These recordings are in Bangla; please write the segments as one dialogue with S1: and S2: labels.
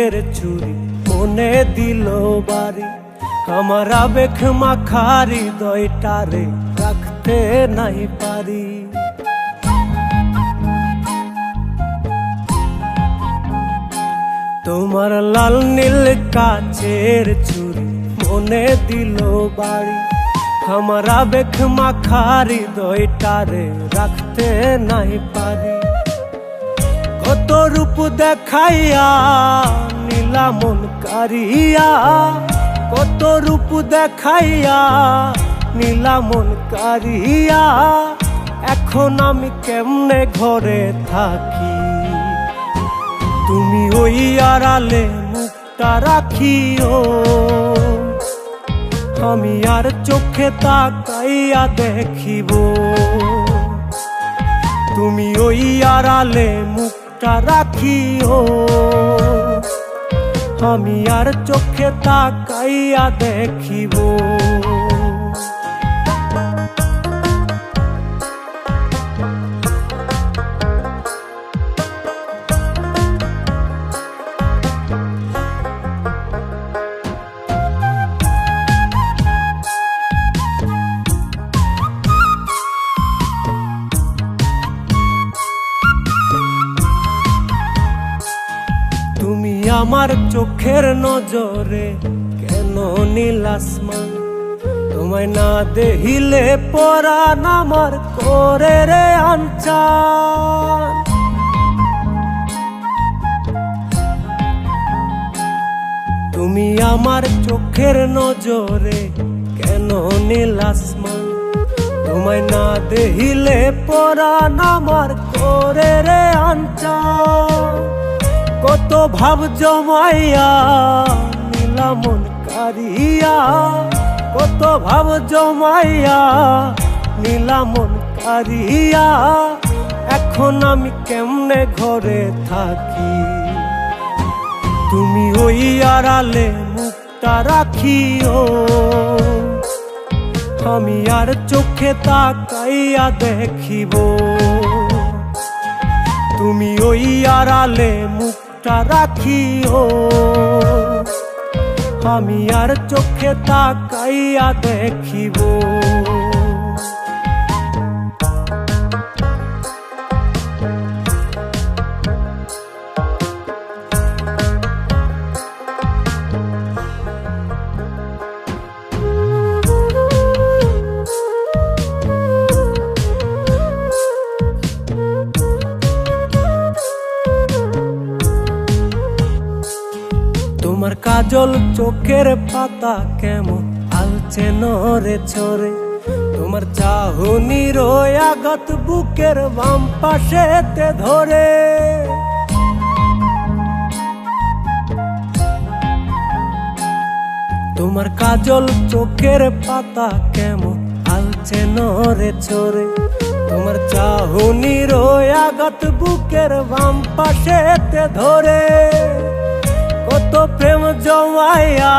S1: কাচের চুরি মনে দিল বাড়ি, আমার আবেগ মাখা হৃদয়টারে রাখতে নাই পারি। তোমার লাল নীল কাচের চুরি মনে দিল বাড়ি, আমার আবেগ মাখা হৃদয়টারে রাখতে নাই পারি। কত রূপ দেখাইয়া নীলা মন কারিয়া, কত রূপ দেখাইয়া নীলা মন কারিয়া, এখন আমি কেমনে ঘরে থাকি। তুমি ওই আড়ালে মুখটা রাখিও, আমি আর চোখে তাকাইয়া দেখিব। তুমি ওই আড়ালে মুখটা রাখিও, আমি আর চোখে তাকাইয়া দেখিব। তুমি আমার চোখের নজরে কেন নীল আসমান, তোমায় না দেখিলে পরাণ আমার করে রে আনচান। তুমি আমার চোখের নজরে কেন নীল আসমান, তোমায় না দেখিলে পরাণ আমার করে রে আনচান। কত ভাব জমাইয়া নীলা মন কারিয়া, কত ভাব জমাইয়া নীলা মন কারিয়া, এখন আমি কেমনে ঘরে থাকি। তুমি ওই আড়ালে মুখটা রাখিও, আমি আর চোখে তাকাইয়া দেখিব। তুমি ওই আড়ালে মুখটা রাখিও, আমি আর চোখে তাকাইয়া দেখিব। তোমার কাজল চোখের পাতা কেমন আলছে নরে ছড়ে, তোমার চাহনির আঘাত বুকের বাম পাশেতে ধরে। তোমার কাজল চোখের পাতা কেমন আলছে নরে ছড়ে, তোমার চাহনির আঘাত বুকের বাম পাশেতে ধরে। কত প্রেম জমাইয়া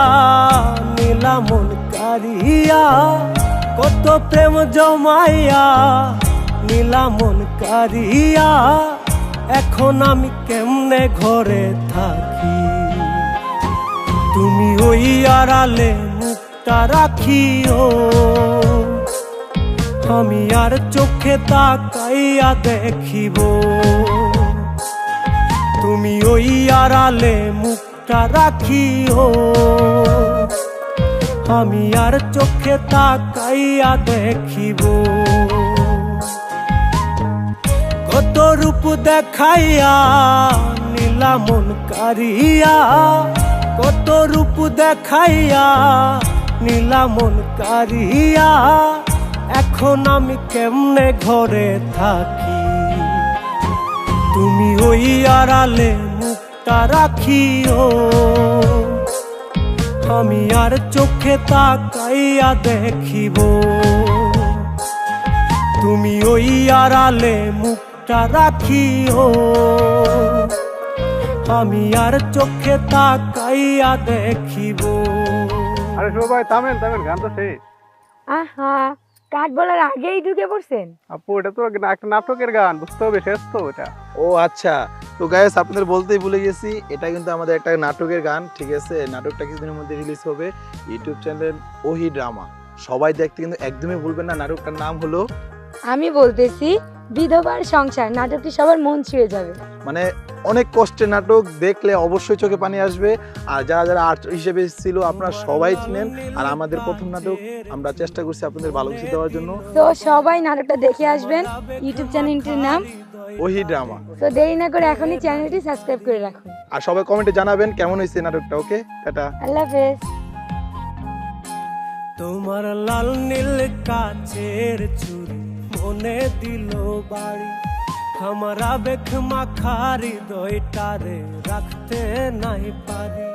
S1: নীলা মন কারিয়া, কত প্রেম জমাইয়া নীলা মন কারিয়া, এখন আমি কেমনে ঘরে থাকি। তুমি ওই আড়ালে মুখটা রাখিও, আমি আর চোখে তাকাইয়া দেখিব। তুমি ওই আড়ালে মুখটা রাখিও, আমি আর চোখে তাকাইয়া দেখিব। কত রূপ দেখাইয়া নীলা মন কারিয়া, কত রূপ দেখাইয়া নীলা মন কারিয়া, এখন আমি কেমনে ঘরে থাকি। তুমি ওই আড়ালে মুখটা রাখিও, আমি আর চোখে তাকাইয়া দেখিব। তুমি ওই আড়ালে মুখটা রাখিও, আমি আর চোখে তাকাইয়া দেখিব।
S2: আরে সবাই থামেন থামেন, গান তো শেষ।
S3: আহা
S2: কাট বলার আগেই ঢুকে পড়ছেন।
S3: আপু এটা তো একটা নাটকের গান, বুঝতে হবে, শেষ তো এটা।
S4: ও আচ্ছা, তো গাইস আপনাদের বলতেই ভুলে গেছি, এটা কিন্তু আমাদের একটা নাটকের গান, ঠিক আছে? নাটকটা কিছুদিনের মধ্যে রিলিজ হবে ইউটিউব চ্যানেল ওহি ড্রামা। সবাই দেখতে কিন্তু একদমই ভুলবেন না। নাটকটার নাম হলো,
S2: আমি বলতেছি বিধবার সংসার। নাটকটি সবার মন ছুঁয়ে যাবে।
S4: মানে অনেক কষ্টের নাটক, দেখলে অবশ্যই চোখে পানি আসবে। আর যারা যারা আর্ট হিসেবে ছিল আপনারা সবাই চিনেন। আর আমাদের প্রথম নাটক, আমরা চেষ্টা করছি আপনাদের ভালো কিছু দেওয়ার জন্য।
S2: তো সবাই নাটকটা দেখে আসবেন। ইউটিউব চ্যানেলটির নাম
S4: ওহি ড্রামা।
S2: তো দেরি না করে এখনই চ্যানেলটি সাবস্ক্রাইব করে রাখুন।
S4: আর সবাই কমেন্টে জানাবেন কেমন হয়েছে নাটকটা। ওকে, টাটা।
S2: আল্লাহ হাফেজ।
S1: তোমার লাল নীল কাচের চুড়ি মনে দিল বাড়ি, আমার আবেগ মাখা হৃদয়টারে রাখতে নাই পারি।